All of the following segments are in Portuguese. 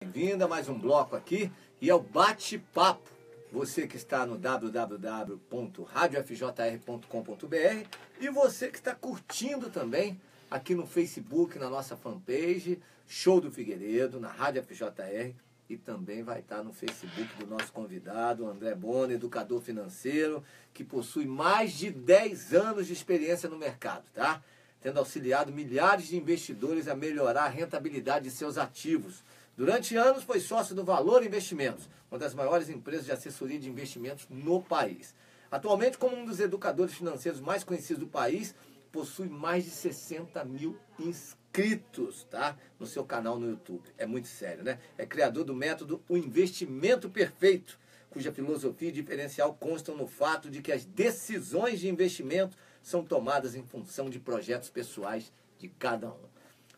Bem-vindo a mais um bloco aqui e é o bate-papo. Você que está no www.radiofjr.com.br e você que está curtindo também aqui no Facebook, na nossa fanpage, Show do Figueiredo, na Rádio FJR, e também vai estar no Facebook do nosso convidado, André Bona, educador financeiro, que possui mais de 10 anos de experiência no mercado, tá? Tendo auxiliado milhares de investidores a melhorar a rentabilidade de seus ativos. Durante anos foi sócio do Valor Investimentos, uma das maiores empresas de assessoria de investimentos no país. Atualmente, como um dos educadores financeiros mais conhecidos do país, possui mais de 60 mil inscritos, tá? No seu canal no YouTube. É muito sério, né? É criador do método O Investimento Perfeito, cuja filosofia e diferencial constam no fato de que as decisões de investimento são tomadas em função de projetos pessoais de cada um.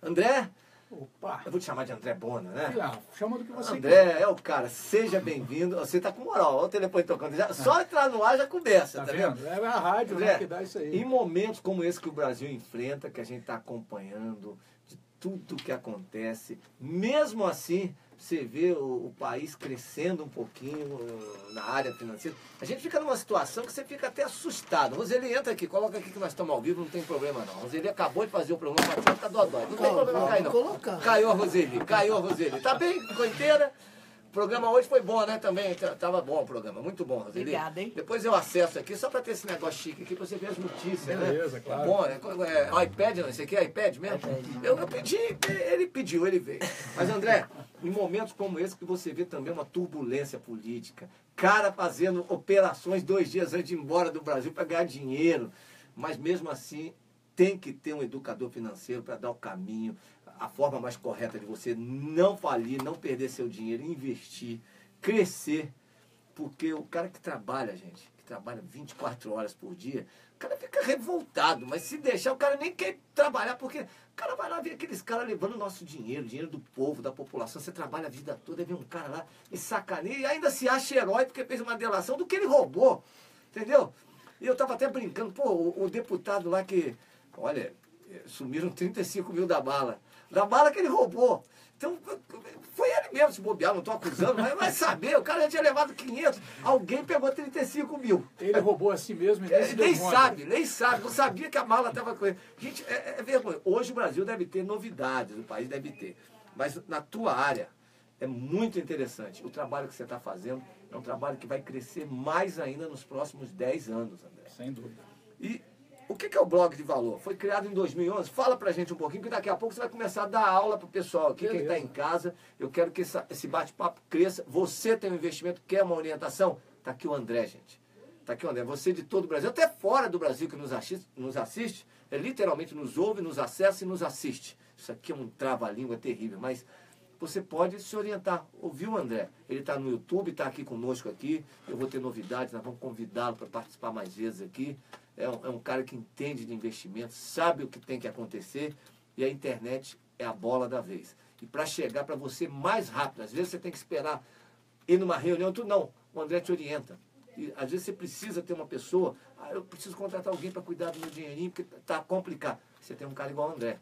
André, opa. Eu vou te chamar de André Bona, né? Chama do que você André quiser. é o cara, seja bem-vindo. Você tá com moral, olha o telefone tocando. Só entrar no ar já começa, tá vendo? É a rádio, André, né, que dá isso aí. em momentos como esse que o Brasil enfrenta, que a gente está acompanhando de tudo que acontece, mesmo assim, você vê o país crescendo um pouquinho na área financeira, a gente fica numa situação que você fica até assustado. Roseli, entra aqui, coloca aqui que nós estamos ao vivo, não tem problema não. Roseli acabou de fazer o programa, tá dodói. Não tem problema cair não. Caiu a Roseli. Tá bem? Ficou inteira? O programa hoje foi bom, né? Também tava bom o programa, muito bom, Roseli. Obrigada, hein? Depois eu acesso aqui, só para ter esse negócio chique aqui, para você ver as notícias, beleza, né? claro. É bom, né? iPad, não, esse aqui é iPad mesmo? Eu pedi, ele pediu, ele veio. Mas, André, em momentos como esse que você vê também uma turbulência política, cara fazendo operações 2 dias antes de ir embora do Brasil para ganhar dinheiro, mas mesmo assim tem que ter um educador financeiro para dar o caminho, a forma mais correta de você não falir, não perder seu dinheiro, investir, crescer. Porque o cara que trabalha, gente, que trabalha 24 horas por dia, o cara fica revoltado, mas se deixar, o cara nem quer trabalhar, porque o cara vai lá ver aqueles caras levando o nosso dinheiro, o dinheiro do povo, da população. Você trabalha a vida toda, aí vem um cara lá e sacaneia e ainda se acha herói porque fez uma delação do que ele roubou, entendeu? E eu tava até brincando, pô, o deputado lá que, olha, sumiram 35 mil da bala que ele roubou. Então, foi ele mesmo, se bobear, não estou acusando, mas vai saber, o cara já tinha levado 500, alguém pegou 35 mil. Ele roubou a si mesmo e nem se deu conta. Nem sabe, não sabia que a mala estava com ele. Gente, é vergonha. Hoje o Brasil deve ter novidades, o país deve ter. Mas na tua área, é muito interessante. O trabalho que você está fazendo é um trabalho que vai crescer mais ainda nos próximos 10 anos, André. Sem dúvida. E o que é o Blog de Valor? Foi criado em 2011. Fala pra gente um pouquinho, que daqui a pouco você vai começar a dar aula pro pessoal aqui, quem está em casa. Eu quero que esse bate-papo cresça. Você tem um investimento, quer uma orientação? Tá aqui o André, gente. Tá aqui o André. Você de todo o Brasil, até fora do Brasil que nos assiste, literalmente nos ouve, nos acessa e nos assiste. Isso aqui é um trava-língua terrível, mas você pode se orientar. Ouviu, André? Ele está no YouTube, está aqui conosco aqui. Eu vou ter novidades, nós vamos convidá-lo para participar mais vezes aqui. É um cara que entende de investimento, sabe o que tem que acontecer, e a internet é a bola da vez. E para chegar para você mais rápido, às vezes você tem que esperar ir numa reunião, tudo não, o André te orienta. E às vezes você precisa ter uma pessoa, eu preciso contratar alguém para cuidar do meu dinheirinho, porque está complicado. Você tem um cara igual o André.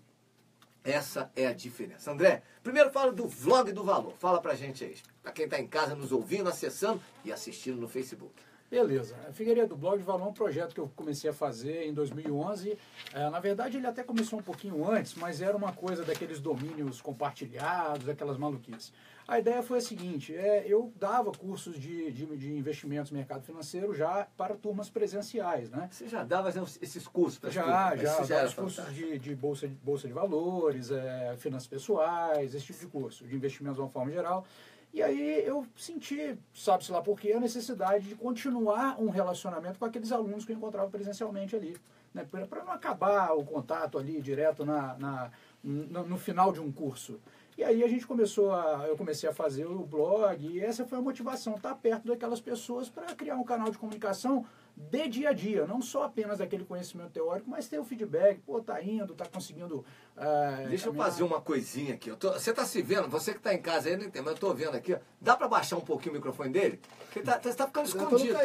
Essa é a diferença. André, primeiro fala do Vlog do Valor. Fala pra gente aí, para quem está em casa nos ouvindo, acessando e assistindo no Facebook. Beleza. A Figueiredo, do Blog de Valor é um projeto que eu comecei a fazer em 2011. Na verdade, ele até começou um pouquinho antes, mas era uma coisa daqueles domínios compartilhados, aquelas maluquices. A ideia foi a seguinte, eu dava cursos de investimentos no mercado financeiro já para turmas presenciais, né? Você já dava esses cursos para as já os cursos de bolsa de valores, finanças pessoais, esse tipo de curso, de investimentos de uma forma geral. E aí eu senti, sabe-se lá por quê, a necessidade de continuar um relacionamento com aqueles alunos que eu encontrava presencialmente ali, né? Para não acabar o contato ali direto no final de um curso. E aí eu comecei a fazer o blog, e essa foi a motivação, estar perto daquelas pessoas para criar um canal de comunicação de dia a dia, não só apenas aquele conhecimento teórico, mas ter o feedback, pô, tá indo, tá conseguindo... Deixa eu fazer uma coisinha aqui. Você tá se vendo, você que tá em casa aí, não tem, mas eu tô vendo aqui, ó. Dá pra baixar um pouquinho o microfone dele? Porque você tá ficando escondido.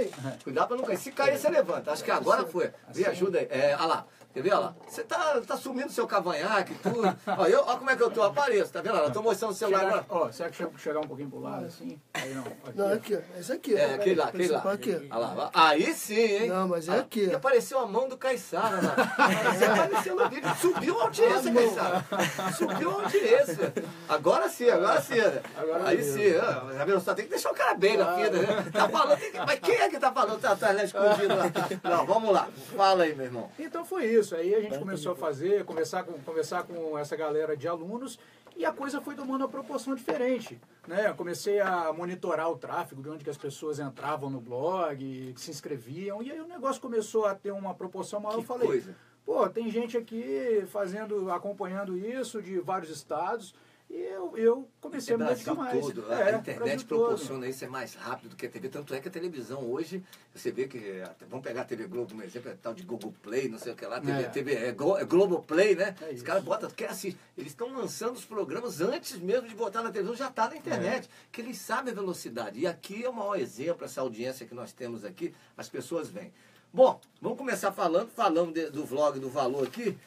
Cuidado pra não cair. Se cair, você levanta. Acho que agora foi. Me ajuda aí. Olha lá. Quer ver? Olha lá. Você tá sumindo seu cavanhaque e tudo. Olha como é que eu tô. Apareço, tá vendo? Eu tô mostrando o celular agora. Ó, será que chegar um pouquinho pro lado, assim? Aí não. Aqui, não, aqui, ó. Esse aqui. Aquele lá. Aqui. Olha lá. Aí sim, hein? Não, mas é aqui. E apareceu a mão do Caiçara lá. Você apareceu no vídeo. Subiu a audiência, Caiçara. Subiu a audiência. Agora sim. Aí sim. Já viu? Só tem que deixar o cara bem na fita, né? Tá falando, mas quem é que tá falando? Tá atrás escondido lá. Não, vamos lá. Fala aí, meu irmão. Então foi isso. Aí a gente começou a conversar com essa galera de alunos e a coisa foi tomando uma proporção diferente. Né? Eu comecei a monitorar o tráfego, de onde que as pessoas entravam no blog, se inscreviam, e aí o negócio começou a ter uma proporção maior. Eu falei, coisa. Pô, tem gente aqui acompanhando isso de vários estados. E eu comecei a me dedicar mais. Todo. A internet proporciona isso, é mais rápido do que a TV. Tanto é que a televisão hoje, você vê que, vamos pegar a TV Globo como exemplo, é tal de Google Play, não sei o que lá, é Globoplay, né? Os caras botam, quer assistir. Eles estão lançando os programas antes mesmo de botar na televisão, já está na internet, que eles sabem a velocidade. E aqui é o maior exemplo, essa audiência que nós temos aqui, as pessoas vêm. Bom, vamos começar falando do vlog do valor aqui.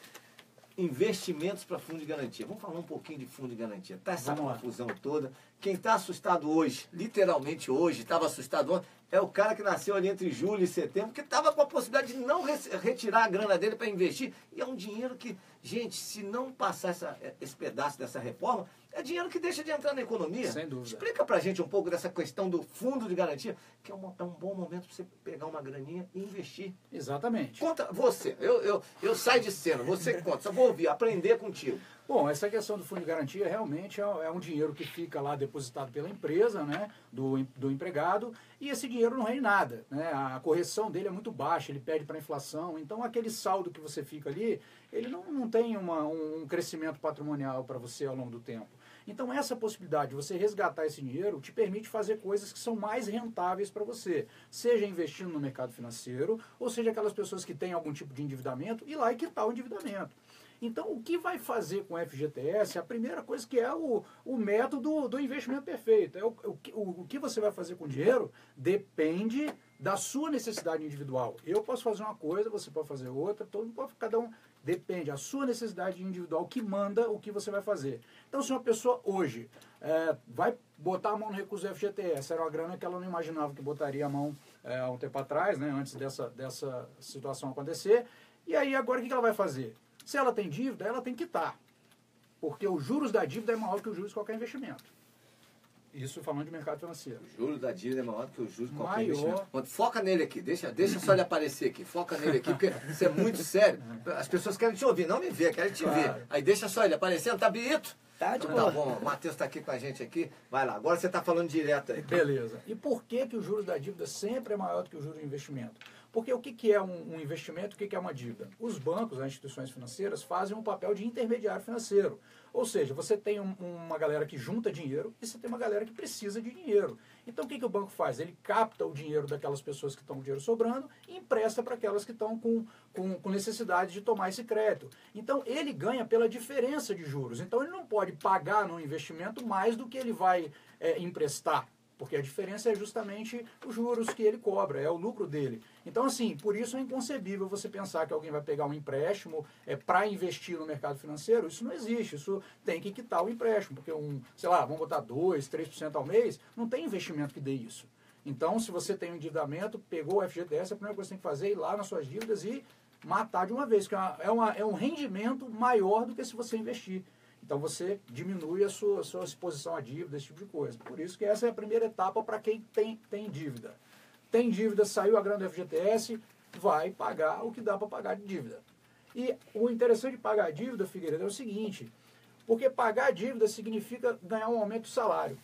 Investimentos para fundo de garantia. Vamos falar um pouquinho de fundo de garantia. Tá essa confusão toda. Quem está assustado hoje, literalmente hoje, estava assustado ontem, é o cara que nasceu ali entre julho e setembro, que estava com a possibilidade de não retirar a grana dele para investir. E é um dinheiro que, gente, se não passar esse pedaço dessa reforma, é dinheiro que deixa de entrar na economia. Sem dúvida. Explica pra gente um pouco dessa questão do fundo de garantia, que é um bom momento para você pegar uma graninha e investir. Exatamente. Conta você. Eu saio de cena, você conta. Só vou ouvir, aprender contigo. Bom, essa questão do fundo de garantia realmente é um dinheiro que fica lá depositado pela empresa, né, do empregado, e esse dinheiro não rende nada. Né? A correção dele é muito baixa, ele perde para a inflação, então aquele saldo que você fica ali, ele não tem um crescimento patrimonial para você ao longo do tempo. Então essa possibilidade de você resgatar esse dinheiro te permite fazer coisas que são mais rentáveis para você, seja investindo no mercado financeiro, ou seja aquelas pessoas que têm algum tipo de endividamento, ir lá e quitar o endividamento. Então, o que vai fazer com o FGTS, a primeira coisa que é o método do investimento perfeito. O que você vai fazer com o dinheiro depende da sua necessidade individual. Eu posso fazer uma coisa, você pode fazer outra, cada um depende. A sua necessidade individual que manda o que você vai fazer. Então, se uma pessoa hoje vai botar a mão no recurso do FGTS, era uma grana que ela não imaginava que botaria a mão há um tempo atrás, né, antes dessa situação acontecer, e aí agora o que ela vai fazer? Se ela tem dívida, ela tem que quitar. Porque os juros da dívida é maior que os juros de qualquer investimento. Isso falando de mercado financeiro. O juro da dívida é maior que o juros de qualquer investimento. Foca nele aqui, deixa só ele aparecer aqui. Foca nele aqui, porque isso é muito sério. As pessoas querem te ouvir, não me ver, querem te ver. Aí deixa só ele aparecendo, tá, Bito? Tá de boa. Tá bom, o Matheus está aqui com a gente aqui. Vai lá, agora você está falando direto aí. Beleza. E por que os juros da dívida sempre é maior do que o juros do investimento? Porque o que é um investimento, o que é uma dívida? Os bancos, as instituições financeiras, fazem um papel de intermediário financeiro. Ou seja, você tem uma galera que junta dinheiro e você tem uma galera que precisa de dinheiro. Então o que o banco faz? Ele capta o dinheiro daquelas pessoas que estão com o dinheiro sobrando e empresta para aquelas que estão com necessidade de tomar esse crédito. Então ele ganha pela diferença de juros. Então ele não pode pagar no investimento mais do que ele vai emprestar. Porque a diferença é justamente os juros que ele cobra, é o lucro dele. Então, assim, por isso é inconcebível você pensar que alguém vai pegar um empréstimo para investir no mercado financeiro. Isso não existe, isso tem que quitar o empréstimo, porque vamos botar 2%, 3% ao mês, não tem investimento que dê isso. Então, se você tem um endividamento, pegou o FGTS, a primeira coisa que você tem que fazer é ir lá nas suas dívidas e matar de uma vez, que é um rendimento maior do que se você investir. Então você diminui a sua exposição à dívida, esse tipo de coisa. Por isso que essa é a primeira etapa para quem tem dívida. Tem dívida, saiu a grana do FGTS, vai pagar o que dá para pagar de dívida. E o interessante de pagar a dívida, Figueiredo, é o seguinte, porque pagar a dívida significa ganhar um aumento de salário.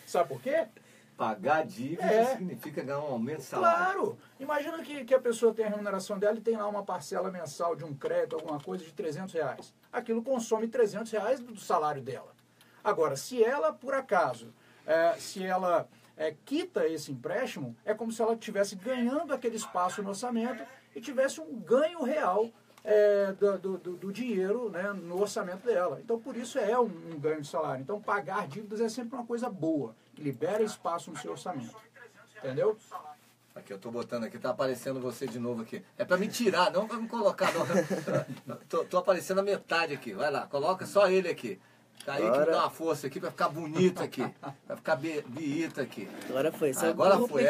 Sabe por quê? Pagar dívida significa ganhar um aumento de salário. Claro! Imagina que a pessoa tem a remuneração dela e tem lá uma parcela mensal de um crédito, alguma coisa de R$300. Aquilo consome R$300 do salário dela. Agora, se ela, por acaso, se ela quita esse empréstimo, é como se ela estivesse ganhando aquele espaço no orçamento e tivesse um ganho real do dinheiro, né, no orçamento dela. Então, por isso é um ganho de salário. Então, pagar dívidas é sempre uma coisa boa, que libera espaço no seu orçamento. Entendeu? Aqui, eu tô botando aqui, tá aparecendo você de novo aqui. É pra me tirar, não pra me colocar. Não. Tô aparecendo a metade aqui. Vai lá, coloca só ele aqui. Aí que dá uma força aqui pra ficar bonito aqui. Pra ficar biita aqui. Agora foi. Agora foi,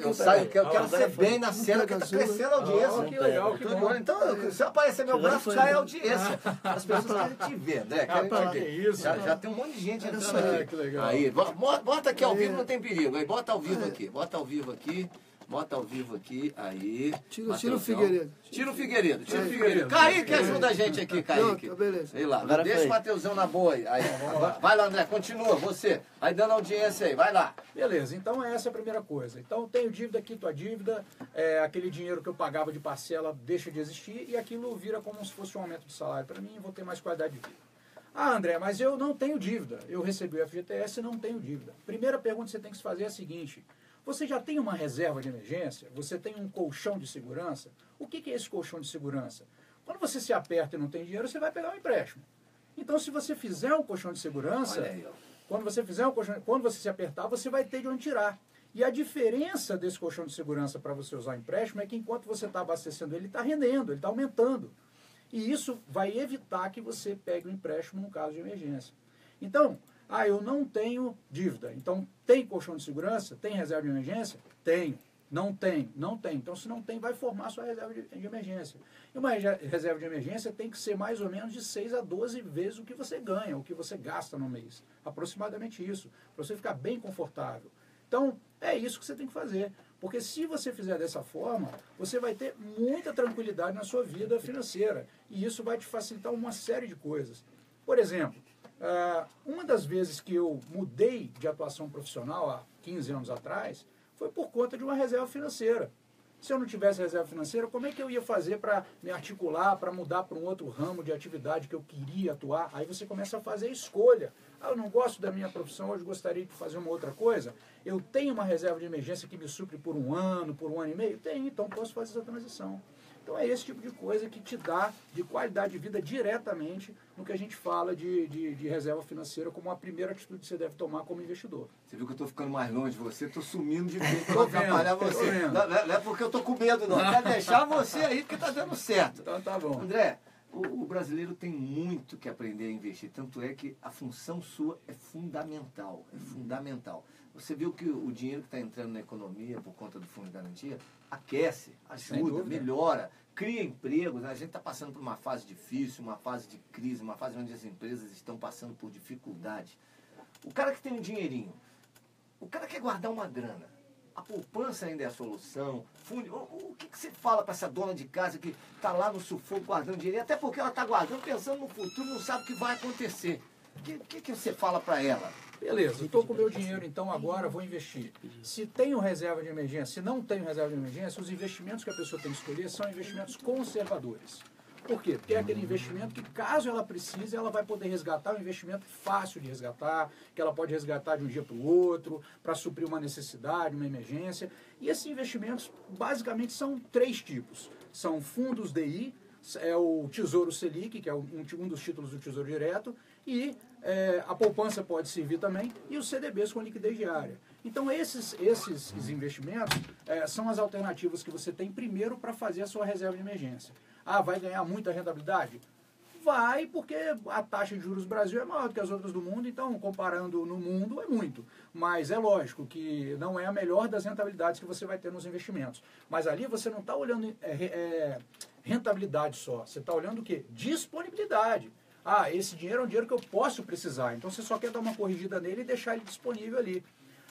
eu saio, eu quero ser bem na cena, porque tá crescendo a audiência. Que legal, que bom. Então, se aparecer meu braço, já é audiência. As pessoas querem te ver, André, querem te ver. Já tem um monte de gente entrando aqui. Que legal. Aí, bota aqui ao vivo, não tem perigo. Aí, bota ao vivo aqui, bota ao vivo aqui. Bota ao vivo aqui, aí. Tira o Figueiredo. Tira o Figueiredo. Kaique ajuda a gente aqui, Kaique. Não, beleza. Sei lá, deixa o Mateusão na boa aí. Vai lá, André, continua, você. Aí dando audiência aí, vai lá. Beleza, então essa é a primeira coisa. Então tenho dívida, quito a dívida, aquele dinheiro que eu pagava de parcela deixa de existir e aquilo vira como se fosse um aumento de salário para mim, vou ter mais qualidade de vida. Ah, André, mas eu não tenho dívida. Eu recebi o FGTS e não tenho dívida. Primeira pergunta que você tem que se fazer é a seguinte: você já tem uma reserva de emergência? Você tem um colchão de segurança? O que é esse colchão de segurança? Quando você se aperta e não tem dinheiro, você vai pegar um empréstimo. Então, se você fizer um colchão de segurança, quando você se apertar, você vai ter de onde tirar. E a diferença desse colchão de segurança para você usar empréstimo é que enquanto você está abastecendo ele está rendendo, ele está aumentando. E isso vai evitar que você pegue um empréstimo no caso de emergência. Então, eu não tenho dívida. Então, tem colchão de segurança? Tem reserva de emergência? Tenho. Não tem. Então, se não tem, vai formar sua reserva de emergência. E uma reserva de emergência tem que ser mais ou menos de 6 a 12 vezes o que você ganha, o que você gasta no mês. Aproximadamente isso, para você ficar bem confortável. Então, é isso que você tem que fazer. Porque se você fizer dessa forma, você vai ter muita tranquilidade na sua vida financeira. E isso vai te facilitar uma série de coisas. Por exemplo, uma das vezes que eu mudei de atuação profissional, há 15 anos atrás, foi por conta de uma reserva financeira. Se eu não tivesse reserva financeira, como é que eu ia fazer para me articular, para mudar para um outro ramo de atividade que eu queria atuar? Aí você começa a fazer escolha. Eu não gosto da minha profissão, hoje gostaria de fazer uma outra coisa. Eu tenho uma reserva de emergência que me supre por um ano e meio? Tenho, então posso fazer essa transição. Então é esse tipo de coisa que te dá de qualidade de vida diretamente no que a gente fala de reserva financeira como a primeira atitude que você deve tomar como investidor. Você viu que eu estou ficando mais longe de você, estou sumindo de vez para atrapalhar você. Não é porque eu estou com medo, não. Eu quero deixar você aí porque está dando certo. Então tá bom. André, o brasileiro tem muito que aprender a investir, tanto é que a função sua é fundamental, Você viu que o dinheiro que está entrando na economia por conta do Fundo de Garantia aquece, ajuda, melhora, cria empregos. A gente está passando por uma fase difícil, uma fase de crise, uma fase onde as empresas estão passando por dificuldade. O cara que tem um dinheirinho, o cara quer guardar uma grana. A poupança ainda é a solução. O que você fala para essa dona de casa que está lá no sufoco guardando dinheiro? Até porque ela está guardando pensando no futuro, não sabe o que vai acontecer. O que você fala para ela? Beleza, estou com o meu dinheiro, então agora vou investir. Se tenho reserva de emergência, se não tenho reserva de emergência, os investimentos que a pessoa tem que escolher são investimentos conservadores. Por quê? Porque é aquele investimento que, caso ela precise, ela vai poder resgatar, um investimento fácil de resgatar, que ela pode resgatar de um dia para o outro, para suprir uma necessidade, uma emergência. E esses investimentos, basicamente, são 3 tipos. São fundos DI, é o Tesouro Selic, que é um dos títulos do Tesouro Direto, e a poupança pode servir também, e os CDBs com liquidez diária. Então, esses investimentos são as alternativas que você tem primeiro para fazer a sua reserva de emergência. Vai ganhar muita rentabilidade? Vai, porque a taxa de juros do Brasil é maior do que as outras do mundo, então, comparando no mundo, é muito. Mas é lógico que não é a melhor das rentabilidades que você vai ter nos investimentos. Mas ali você não está olhando rentabilidade só, você está olhando o quê? Disponibilidade. Esse dinheiro é um dinheiro que eu posso precisar, então você só quer dar uma corrigida nele e deixar ele disponível ali.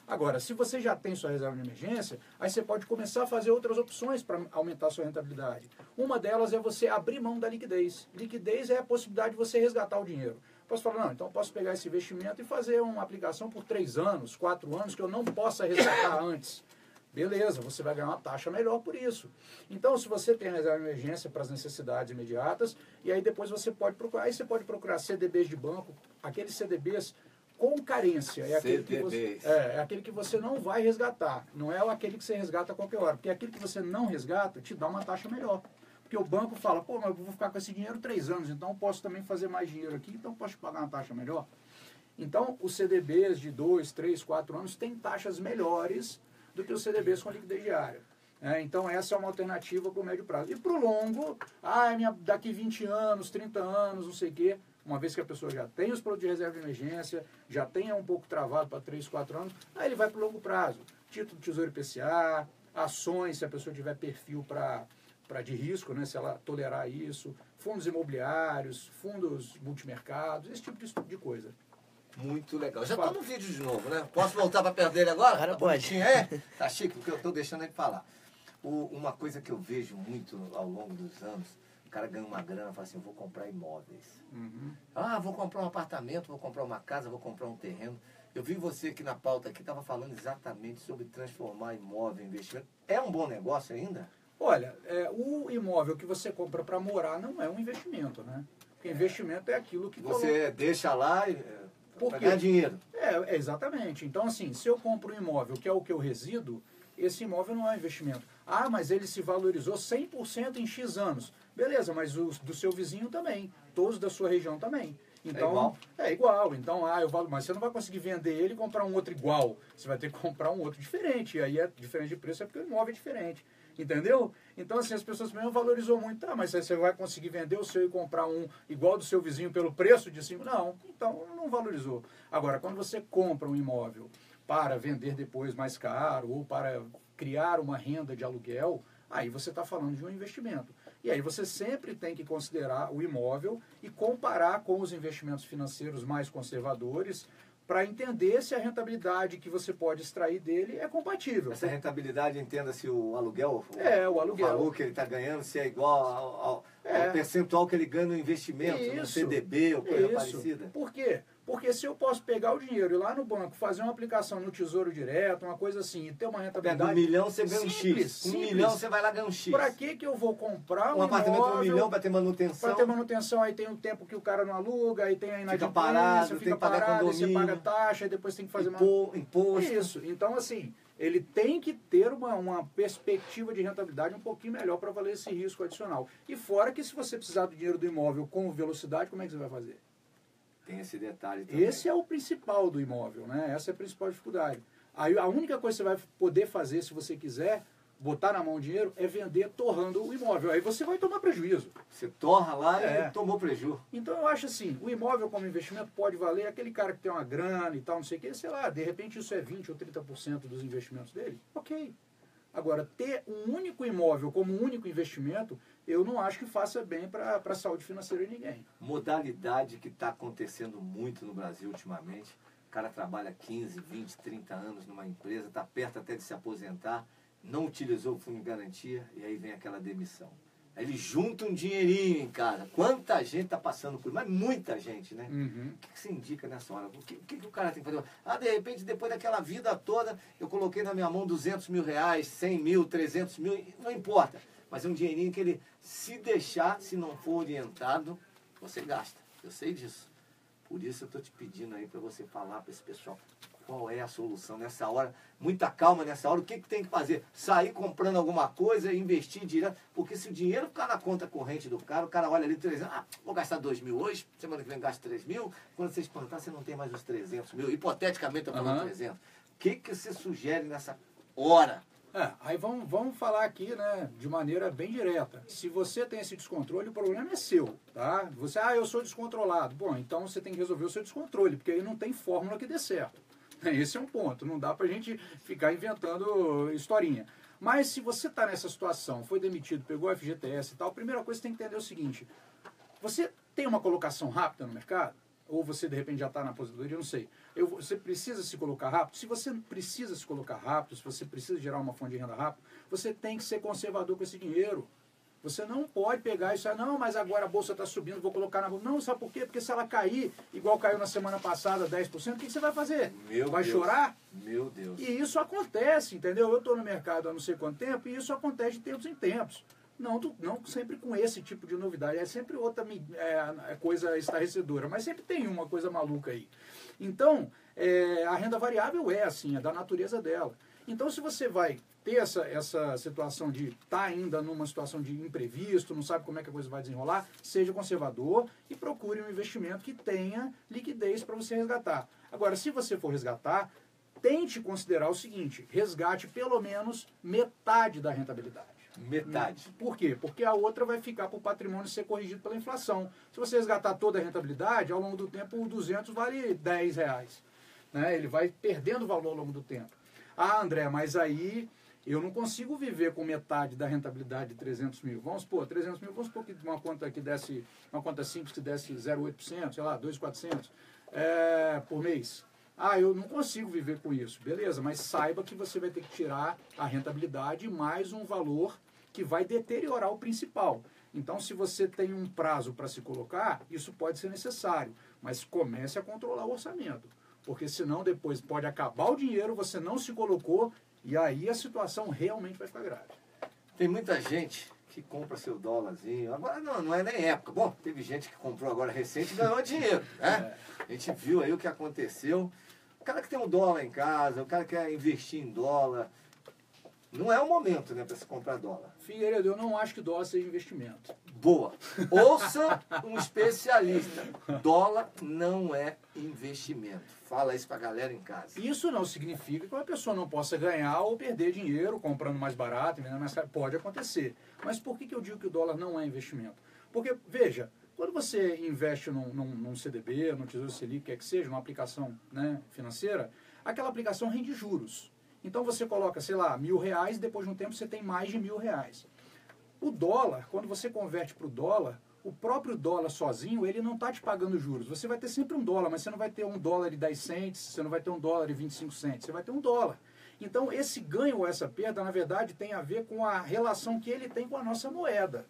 Agora, se você já tem sua reserva de emergência, aí você pode começar a fazer outras opções para aumentar a sua rentabilidade. Uma delas é você abrir mão da liquidez. Liquidez é a possibilidade de você resgatar o dinheiro. Posso falar, não, então eu posso pegar esse investimento e fazer uma aplicação por 3 anos, 4 anos, que eu não possa resgatar antes. Beleza, você vai ganhar uma taxa melhor por isso. Então, se você tem reserva de emergência para as necessidades imediatas, e aí depois você pode procurar CDBs de banco, aqueles CDBs com carência. É aquele, CDBs. é aquele que você não vai resgatar. Não é aquele que você resgata a qualquer hora. Porque aquele que você não resgata te dá uma taxa melhor. Porque o banco fala, pô, mas eu vou ficar com esse dinheiro 3 anos, então eu posso também fazer mais dinheiro aqui, então eu posso pagar uma taxa melhor. Então, os CDBs de 2, 3, 4 anos têm taxas melhores do que os CDBs com liquidez diária. Então, essa é uma alternativa para o médio prazo. E para o longo, daqui 20 anos, 30 anos, não sei o quê, uma vez que a pessoa já tem os produtos de reserva de emergência, já tenha um pouco travado para 3, 4 anos, aí ele vai para o longo prazo. Título do Tesouro IPCA, ações, se a pessoa tiver perfil de risco, né, se ela tolerar isso, fundos imobiliários, fundos multimercados, esse tipo de coisa. Muito legal. Já tô no vídeo de novo, né? Posso voltar para perto dele agora? Cara, pode. Tá chique, porque eu tô deixando ele falar. Uma coisa que eu vejo muito ao longo dos anos, o cara ganha uma grana e fala assim, eu vou comprar imóveis. Vou comprar um apartamento, vou comprar uma casa, vou comprar um terreno. Eu vi você aqui na pauta aqui, estava falando exatamente sobre transformar imóvel em investimento. É um bom negócio ainda? Olha, o imóvel que você compra para morar não é um investimento, né? Porque investimento é aquilo que... Você deixa lá e... Para ganhar dinheiro. Exatamente. Então, assim, se eu compro um imóvel que é o que eu resido, esse imóvel não é um investimento. Mas ele se valorizou 100% em X anos. Beleza, mas os do seu vizinho também. Todos da sua região também. Então, é igual. Então, mas você não vai conseguir vender ele e comprar um outro igual. Você vai ter que comprar um outro diferente. E aí é diferente de preço, é porque o imóvel é diferente. Entendeu? Então, assim, as pessoas mesmo valorizou muito. Mas você vai conseguir vender o seu e comprar um igual do seu vizinho pelo preço de 5? Não. Então, não valorizou. Agora, quando você compra um imóvel para vender depois mais caro ou para criar uma renda de aluguel, aí você está falando de um investimento. E aí você sempre tem que considerar o imóvel e comparar com os investimentos financeiros mais conservadores para entender se a rentabilidade que você pode extrair dele é compatível. Essa rentabilidade, entenda-se o aluguel, o aluguel. O valor que ele está ganhando, se é igual ao percentual que ele ganha no investimento, no CDB ou coisa parecida. Por quê? Porque se eu posso pegar o dinheiro e ir lá no banco, fazer uma aplicação no Tesouro Direto, uma coisa assim, e ter uma rentabilidade... Pega 1 milhão, você ganha um X. 1 milhão, você vai lá ganhar um X. Para que eu vou comprar um apartamento de 1 milhão para ter manutenção? Para ter manutenção, aí tem um tempo que o cara não aluga, aí tem a inadimplência, fica parado, você paga taxa, e depois tem que fazer imposto. Isso. Então, assim, ele tem que ter uma perspectiva de rentabilidade um pouquinho melhor para valer esse risco adicional. E fora que se você precisar do dinheiro do imóvel com velocidade, como é que você vai fazer? Tem esse detalhe também. Esse é o principal do imóvel, né? Essa é a principal dificuldade. Aí a única coisa que você vai poder fazer, se você quiser, botar na mão o dinheiro, é vender torrando o imóvel. Aí você vai tomar prejuízo. Você torra lá e tomou prejuízo. Então eu acho assim, o imóvel como investimento pode valer aquele cara que tem uma grana e tal, não sei o que, sei lá, de repente isso é 20% ou 30% dos investimentos dele. Ok. Agora, ter um único imóvel como um único investimento, eu não acho que faça bem para a saúde financeira de ninguém. Modalidade que está acontecendo muito no Brasil ultimamente. O cara trabalha 15, 20, 30 anos numa empresa, está perto até de se aposentar, não utilizou o fundo de garantia e aí vem aquela demissão. Aí ele junta um dinheirinho em casa. Quanta gente está passando por isso? Mas muita gente, né? O que você indica nessa hora? O que o cara tem que fazer? De repente, depois daquela vida toda, eu coloquei na minha mão 200 mil reais, 100 mil, 300 mil, não importa. Mas é um dinheirinho que ele, se deixar, se não for orientado, você gasta. Eu sei disso. Por isso eu estou te pedindo aí para você falar para esse pessoal qual é a solução nessa hora. Muita calma nessa hora. O que tem que fazer? Sair comprando alguma coisa e investir direto. Porque se o dinheiro ficar na conta corrente do cara, o cara olha ali 300. Vou gastar 2 mil hoje, semana que vem gasto 3 mil. Quando você espantar, você não tem mais os 300 mil. Hipoteticamente, eu falando 300. O que você sugere nessa hora? Aí vamos falar aqui, né, de maneira bem direta. Se você tem esse descontrole, o problema é seu, tá? Você, eu sou descontrolado. Bom, então você tem que resolver o seu descontrole, porque aí não tem fórmula que dê certo. Esse é um ponto, não dá pra gente ficar inventando historinha. Mas se você está nessa situação, foi demitido, pegou o FGTS e tal, a primeira coisa que você tem que entender é o seguinte: você tem uma colocação rápida no mercado? Ou você de repente já está na aposentadoria, eu não sei. Você precisa se colocar rápido? Se você precisa se colocar rápido, se você precisa gerar uma fonte de renda rápido, você tem que ser conservador com esse dinheiro. Você não pode pegar isso, não, mas agora a bolsa está subindo, vou colocar na bolsa. Não, sabe por quê? Porque se ela cair, igual caiu na semana passada, 10%, o que você vai fazer? Vai chorar? Meu Deus. E isso acontece, entendeu? Eu estou no mercado há não sei quanto tempo e isso acontece de tempos em tempos. Não sempre com esse tipo de novidade, é sempre outra coisa estarrecedora, mas sempre tem uma coisa maluca aí. Então, a renda variável é assim, é da natureza dela. Então, se você vai ter essa situação de estar ainda numa situação de imprevisto, não sabe como é que a coisa vai desenrolar, seja conservador e procure um investimento que tenha liquidez para você resgatar. Agora, se você for resgatar, tente considerar o seguinte, resgate pelo menos metade da rentabilidade. Metade. Por quê? Porque a outra vai ficar para o patrimônio ser corrigido pela inflação. Se você resgatar toda a rentabilidade, ao longo do tempo o 200 vale R$10. Né? Ele vai perdendo valor ao longo do tempo. Ah, André, mas aí eu não consigo viver com metade da rentabilidade de 300 mil. Vamos supor, 300 mil, vamos supor que uma conta que desse, uma conta simples que desse 0,8%, sei lá, 2.400 por mês. Ah, eu não consigo viver com isso. Beleza, mas saiba que você vai ter que tirar a rentabilidade mais um valor que vai deteriorar o principal. Então, se você tem um prazo para se colocar, isso pode ser necessário. Mas comece a controlar o orçamento. Porque senão depois pode acabar o dinheiro, você não se colocou, e aí a situação realmente vai ficar grave. Tem muita gente que compra seu dólarzinho. Agora não é nem época. Bom, teve gente que comprou agora recente e ganhou dinheiro, né? A gente viu aí o que aconteceu. O cara que tem um dólar em casa, o cara que quer investir em dólar, não é o momento, né, para se comprar dólar. Figueiredo, eu não acho que dólar seja investimento. Boa. Ouça um especialista. Dólar não é investimento. Fala isso pra galera em casa. Isso não significa que uma pessoa não possa ganhar ou perder dinheiro comprando mais barato, vendendo mais caro. Pode acontecer. Mas por que eu digo que o dólar não é investimento? Porque, veja, quando você investe num CDB, num Tesouro Selic, quer que seja, numa aplicação, né, financeira, aquela aplicação rende juros. Então você coloca, sei lá, R$1.000 e depois de um tempo você tem mais de R$1.000. O dólar, quando você converte para o dólar, o próprio dólar sozinho, ele não está te pagando juros. Você vai ter sempre um dólar, mas você não vai ter $1 de 10 cents, você não vai ter $1 de 25 cents, você vai ter $1. Então esse ganho ou essa perda, na verdade, tem a ver com a relação que ele tem com a nossa moeda.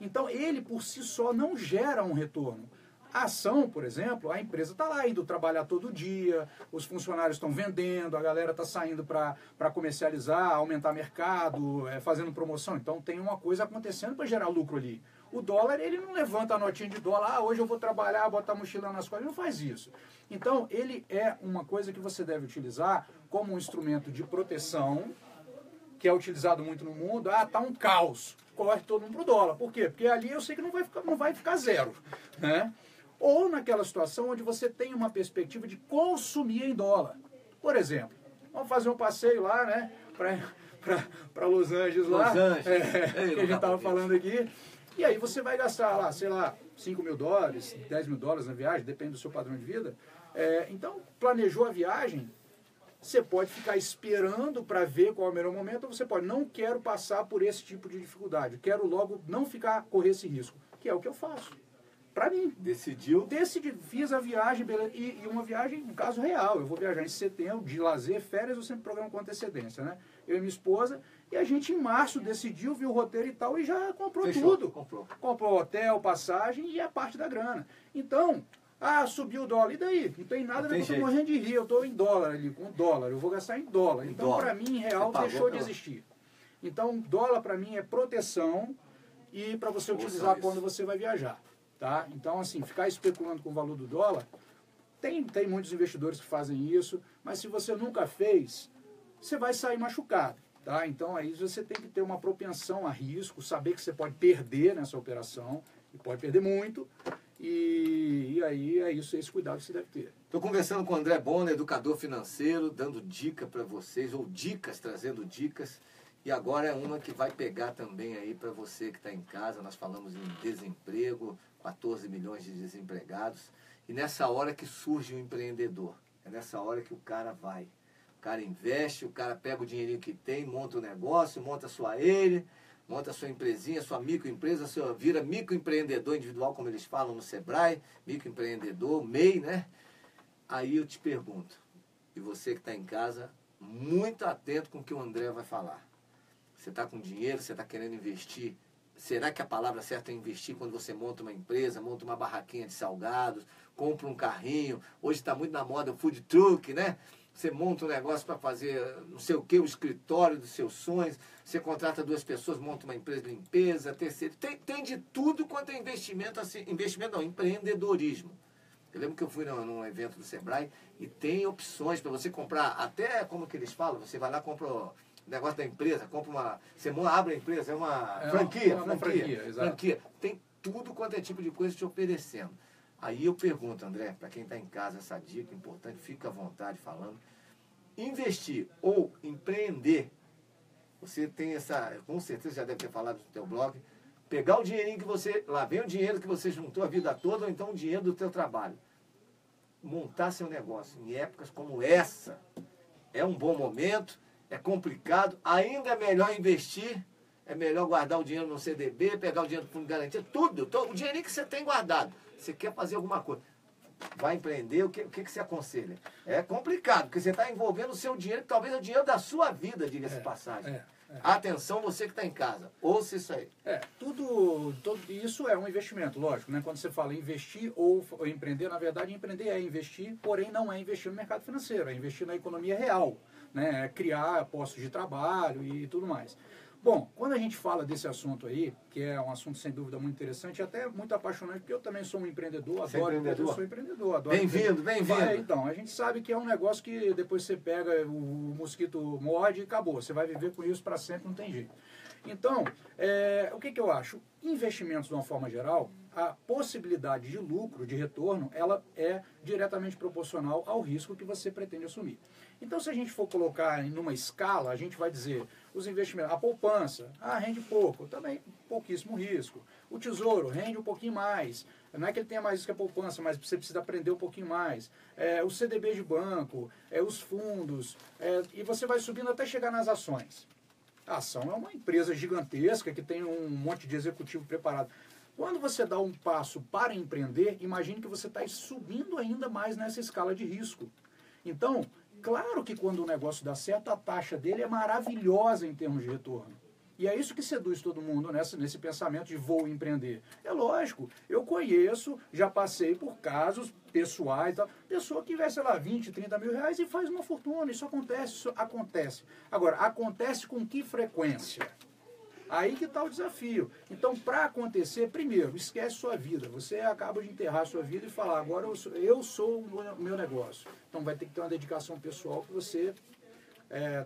Então ele por si só não gera um retorno. A ação, por exemplo, a empresa está lá indo trabalhar todo dia, os funcionários estão vendendo, a galera está saindo para comercializar, aumentar mercado, fazendo promoção. Então tem uma coisa acontecendo para gerar lucro ali. O dólar, ele não levanta a notinha de dólar, hoje eu vou trabalhar, botar a mochila nas costas, ele não faz isso. Então ele é uma coisa que você deve utilizar como um instrumento de proteção, que é utilizado muito no mundo. Ah, tá um caos, corre todo mundo pro dólar. Por quê? Porque ali eu sei que não vai ficar zero, né? Ou naquela situação onde você tem uma perspectiva de consumir em dólar. Por exemplo, vamos fazer um passeio lá, né, para Los Angeles lá, que a gente estava falando aqui, e aí você vai gastar lá, sei lá, $5.000, $10.000 na viagem, depende do seu padrão de vida. Então, planejou a viagem, você pode ficar esperando para ver qual é o melhor momento, ou você pode, não quero passar por esse tipo de dificuldade, quero logo não correr esse risco, que é o que eu faço. Para mim. Decidi, fiz a viagem, e uma viagem, um caso real. Eu vou viajar em setembro, de lazer, férias, eu sempre programo com antecedência, né? Eu e minha esposa, e a gente em março decidiu, viu o roteiro e tal, e já comprou tudo. Comprou hotel, passagem e a parte da grana. Então, subiu o dólar, e daí? Não tem nada, eu estou morrendo de rir, eu estou em dólar ali, com dólar, eu vou gastar em dólar. Então, para mim, em real, deixou de existir. Então, dólar para mim é proteção e para você utilizar quando você vai viajar. Tá? Então, assim, ficar especulando com o valor do dólar, tem muitos investidores que fazem isso, mas se você nunca fez, você vai sair machucado. Tá? Então, aí você tem que ter uma propensão a risco, saber que você pode perder nessa operação, e pode perder muito, e aí é isso, esse cuidado que você deve ter. Estou conversando com o André Bonner, educador financeiro, dando dica para vocês, ou dicas, trazendo dicas. E agora é uma que vai pegar também aí para você que está em casa. Nós falamos em desemprego, 14 milhões de desempregados. E nessa hora que surge o empreendedor. É nessa hora que o cara vai. O cara investe, o cara pega o dinheirinho que tem, monta o negócio, monta a sua monta a sua empresinha, sua microempresa, vira microempreendedor individual, como eles falam no Sebrae, microempreendedor, MEI, né? Aí eu te pergunto, e você que está em casa, muito atento com o que o André vai falar. Você está com dinheiro, você está querendo investir. Será que a palavra certa é investir quando você monta uma empresa, monta uma barraquinha de salgados, compra um carrinho? Hoje está muito na moda o food truck, né? você monta um negócio para fazer não sei o que, o escritório dos seus sonhos, você contrata 2 pessoas, monta uma empresa de limpeza, terceiro. Tem de tudo quanto é investimento, assim, investimento não, empreendedorismo. Eu lembro que eu fui num evento do Sebrae e tem opções para você comprar, até como que eles falam, você vai lá e compra o negócio da empresa, você abre a empresa, é uma franquia. Tem tudo quanto é tipo de coisa te oferecendo. Aí eu pergunto, André, para quem está em casa, essa dica importante, fica à vontade falando. Investir ou empreender, você tem com certeza já deve ter falado no teu blog, pegar o dinheirinho que você, lá vem o dinheiro que você juntou a vida toda, ou então o dinheiro do teu trabalho. Montar seu negócio em épocas como essa é um bom momento, é complicado, ainda é melhor investir, é melhor guardar o dinheiro no CDB, pegar o dinheiro do fundo de garantia, tudo, o dinheirinho que você tem guardado. Você quer fazer alguma coisa, vai empreender, o que você aconselha? É complicado, porque você está envolvendo o seu dinheiro, que talvez é o dinheiro da sua vida, diga-se de passagem. Atenção, você que está em casa, ouça isso aí. Tudo isso é um investimento, lógico, né? Quando você fala investir ou empreender, na verdade, empreender é investir, porém não é investir no mercado financeiro, é investir na economia real, né? É criar postos de trabalho e tudo mais. Bom, quando a gente fala desse assunto aí, que é um assunto sem dúvida muito interessante e até muito apaixonante, porque eu também sou um empreendedor, sou empreendedor, adoro. Bem-vindo. Então, a gente sabe que é um negócio que depois você pega, o mosquito morde e acabou. Você vai viver com isso para sempre, não tem jeito. Então, o que eu acho? Investimentos, de uma forma geral, a possibilidade de lucro, de retorno, ela é diretamente proporcional ao risco que você pretende assumir. Então, se a gente for colocar em uma escala, a gente vai dizer os investimentos, a poupança, rende pouco, também pouquíssimo risco. O tesouro rende um pouquinho mais. Não é que ele tenha mais risco que a poupança, mas você precisa aprender um pouquinho mais. O CDB de banco, os fundos, e você vai subindo até chegar nas ações. A ação é uma empresa gigantesca que tem um monte de executivo preparado. Quando você dá um passo para empreender, imagine que você está subindo ainda mais nessa escala de risco. Então, claro que quando o negócio dá certo, a taxa dele é maravilhosa em termos de retorno. E é isso que seduz todo mundo nesse pensamento de vou empreender. É lógico, eu conheço, já passei por casos pessoais, pessoa que investe, sei lá, 20, 30 mil reais e faz uma fortuna. Isso acontece. Agora, acontece com que frequência? Aí que está o desafio. Então, para acontecer, primeiro, esquece sua vida. Você acaba de enterrar sua vida e falar, agora eu sou o meu negócio. Então, vai ter que ter uma dedicação pessoal que você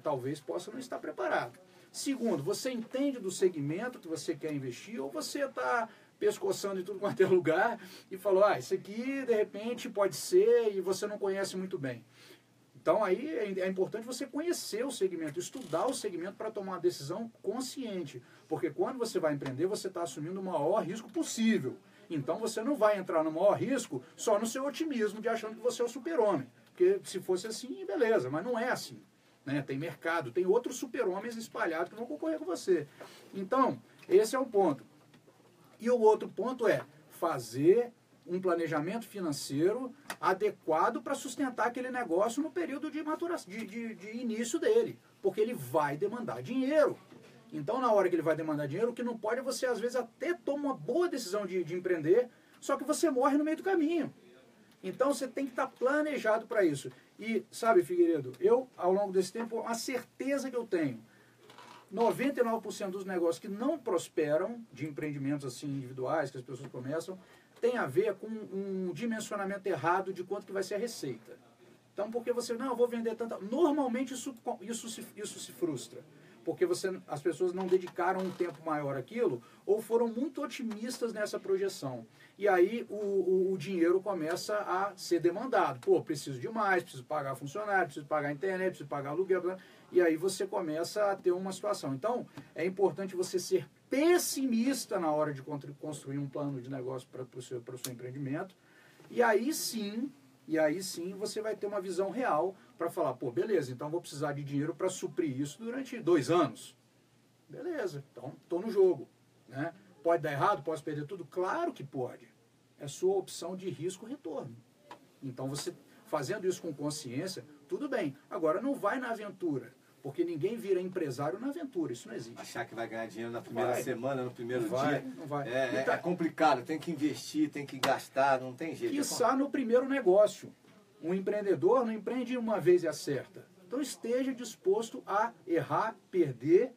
talvez possa não estar preparado. Segundo, você entende do segmento que você quer investir ou você está pescoçando em tudo quanto é lugar e falou, isso aqui, de repente, pode ser e você não conhece muito bem. Então, aí é importante você conhecer o segmento, estudar o segmento para tomar uma decisão consciente. Porque quando você vai empreender, você está assumindo o maior risco possível. Então, você não vai entrar no maior risco só no seu otimismo de achando que você é o super-homem. Porque se fosse assim, beleza, mas não é assim. Né? Tem mercado, tem outros super-homens espalhados que vão concorrer com você. Então, esse é um ponto. E o outro ponto é fazer um planejamento financeiro adequado para sustentar aquele negócio no período de maturação, de início dele, porque ele vai demandar dinheiro. Então, na hora que ele vai demandar dinheiro, o que não pode é você, às vezes, até tomar uma boa decisão de empreender, só que você morre no meio do caminho. Então, você tem que estar planejado para isso. E, sabe, Figueiredo, eu, ao longo desse tempo, a certeza que eu tenho, 99% dos negócios que não prosperam, de empreendimentos assim individuais, que as pessoas começam, tem a ver com um dimensionamento errado de quanto que vai ser a receita. Então, porque você, não, eu vou vender tanta... Normalmente isso se frustra. Porque as pessoas não dedicaram um tempo maior àquilo ou foram muito otimistas nessa projeção. E aí o dinheiro começa a ser demandado. Pô, preciso de mais, preciso pagar funcionário, preciso pagar internet, preciso pagar aluguel. E aí você começa a ter uma situação. Então, é importante você ser pessimista na hora de construir um plano de negócio para o seu empreendimento. E aí sim você vai ter uma visão real para falar, pô, beleza, então vou precisar de dinheiro para suprir isso durante 2 anos. Beleza, então estou no jogo. Né? Pode dar errado? Posso perder tudo? Claro que pode. É sua opção de risco-retorno. Então você fazendo isso com consciência, tudo bem. Agora não vai na aventura. Porque ninguém vira empresário na aventura, isso não existe. Achar que vai ganhar dinheiro na primeira semana, no primeiro dia. Não vai. É complicado, tem que investir, tem que gastar, não tem jeito. Quiçá no primeiro negócio. Um empreendedor não empreende uma vez e acerta. Então esteja disposto a errar, perder.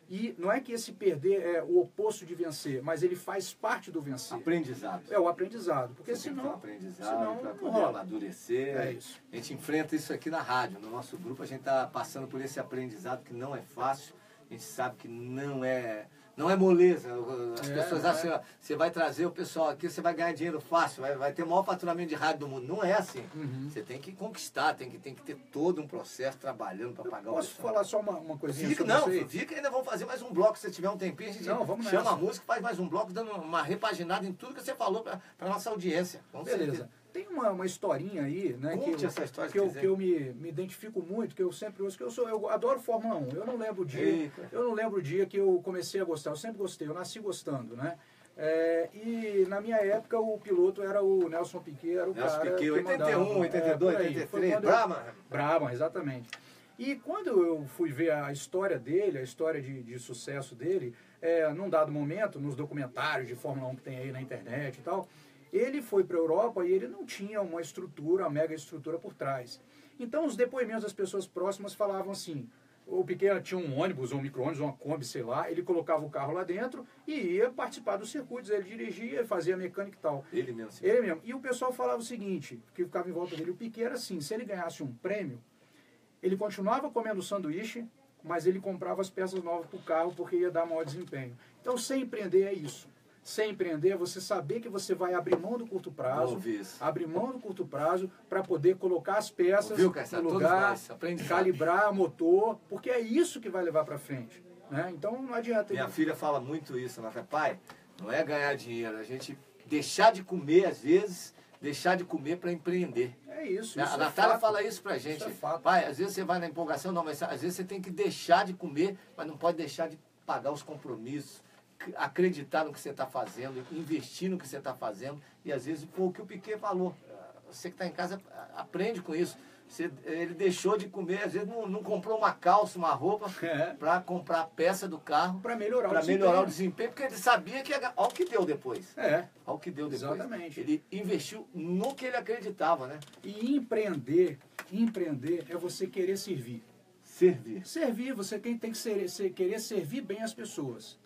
E não é que esse perder é o oposto de vencer, mas ele faz parte do vencer. Aprendizado. É o aprendizado. Porque Você senão, aprendizado para poder rola. amadurecer. É isso. A gente enfrenta isso aqui na rádio. No nosso grupo a gente está passando por esse aprendizado que não é fácil. A gente sabe que não é moleza. As pessoas acham que você vai trazer o pessoal aqui, você vai ganhar dinheiro fácil, vai ter o maior faturamento de rádio do mundo. Não é assim. Você tem que conquistar, tem que ter todo um processo trabalhando para pagar o Posso falar só uma coisinha Fica, sobre não, isso aí? fica, ainda vamos fazer mais um bloco. Se tiver um tempinho, a gente vamos chama nessa. a música, faz mais um bloco, dando uma repaginada em tudo que você falou para nossa audiência. Beleza. Tem uma historinha aí, né? Conte essa história, que eu me identifico muito, que eu sempre uso, eu adoro Fórmula 1. Eu não lembro o dia que eu comecei a gostar. Eu sempre gostei, eu nasci gostando, né? E na minha época o piloto era o Nelson Piquet, era o Nelson cara Piquet, que 81, 82, 83, Brabham, exatamente. E quando eu fui ver a história dele, a história de sucesso dele, num dado momento, nos documentários de Fórmula 1 que tem aí na internet e tal, ele foi para a Europa e ele não tinha uma estrutura, uma mega estrutura por trás. Então os depoimentos das pessoas próximas falavam assim, o Piquet tinha um ônibus, ou um micro-ônibus, uma Kombi, sei lá, ele colocava o carro lá dentro e ia participar dos circuitos, ele dirigia, fazia mecânica e tal. Ele mesmo. Sim. Ele mesmo. E o pessoal falava o seguinte, que ficava em volta dele, o Piquet era assim, se ele ganhasse um prêmio, ele continuava comendo sanduíche, mas ele comprava as peças novas para o carro porque ia dar maior desempenho. Então, sem empreender é isso. Sem empreender é você saber que você vai abrir mão do curto prazo, para poder colocar as peças no lugar, calibrar motor, porque é isso que vai levar para frente. Né? Então, não adianta. Minha filha fala muito isso, ela fala, pai, não é ganhar dinheiro, a gente deixar de comer às vezes, deixar de comer para empreender. É isso. A Natália fala isso pra gente. Isso é fato. Pai, às vezes você vai na empolgação, não, mas às vezes você tem que deixar de comer, mas não pode deixar de pagar os compromissos, acreditar no que você está fazendo, investir no que você está fazendo. E às vezes foi o que o Piquet falou. Você que está em casa, aprende com isso. Ele deixou de comer, às vezes não comprou uma calça, uma roupa, para comprar a peça do carro. Para melhorar o desempenho, porque ele sabia que olha o que deu depois. Olha o que deu depois. Exatamente. Ele investiu no que ele acreditava, né? E empreender é você querer servir. Servir, você tem que querer servir bem as pessoas.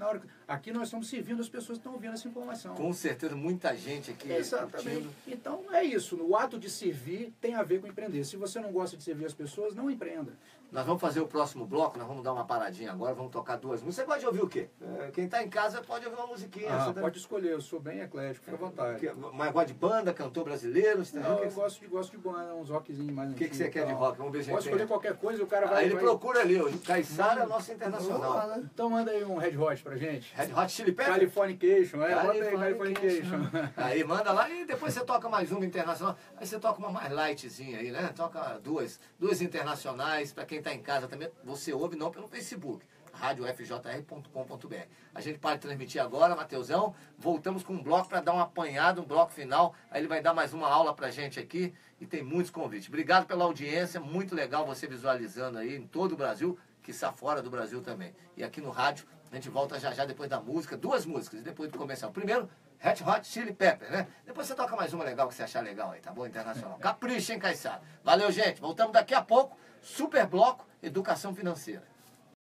Aqui nós estamos servindo as pessoas que estão ouvindo essa informação. Com certeza, muita gente aqui. Exatamente. Então é isso, o ato de servir tem a ver com empreender. Se você não gosta de servir as pessoas, não empreenda. Nós vamos fazer o próximo bloco, nós vamos dar uma paradinha agora, vamos tocar duas músicas. Você gosta de ouvir o quê? Quem está em casa pode ouvir uma musiquinha. Pode escolher, eu sou bem eclético, fica à vontade. Mas gosta de banda, cantor brasileiro? Eu gosto de banda, uns rockzinhos mais antigos. O que você quer de rock? Vamos ver se pode escolher qualquer coisa, o cara vai... Ele procura ali, o Caissara, nosso internacional. Então manda aí um Red Hot pra gente. Red Hot Chili Peppers? Californication, bota aí Californication. Aí manda lá e depois você toca mais uma internacional. Aí você toca uma mais lightzinha aí, né? Toca duas internacionais, pra quem tá em casa também. Você ouve não pelo Facebook, radiofjr.com.br. A gente para de transmitir agora, Mateusão. Voltamos com um bloco para dar um apanhado, um bloco final. Aí ele vai dar mais uma aula pra gente aqui e tem muitos convites. Obrigado pela audiência, muito legal você visualizando aí em todo o Brasil, quiçá fora do Brasil também. E aqui no rádio, a gente volta já depois da música, duas músicas, e depois do comercial. Primeiro, Red Hot Chili Peppers, né? Depois você toca mais uma legal que você achar legal aí, tá bom? Internacional. Capricha, hein, Caissara? Valeu, gente. Voltamos daqui a pouco. Super bloco, educação financeira.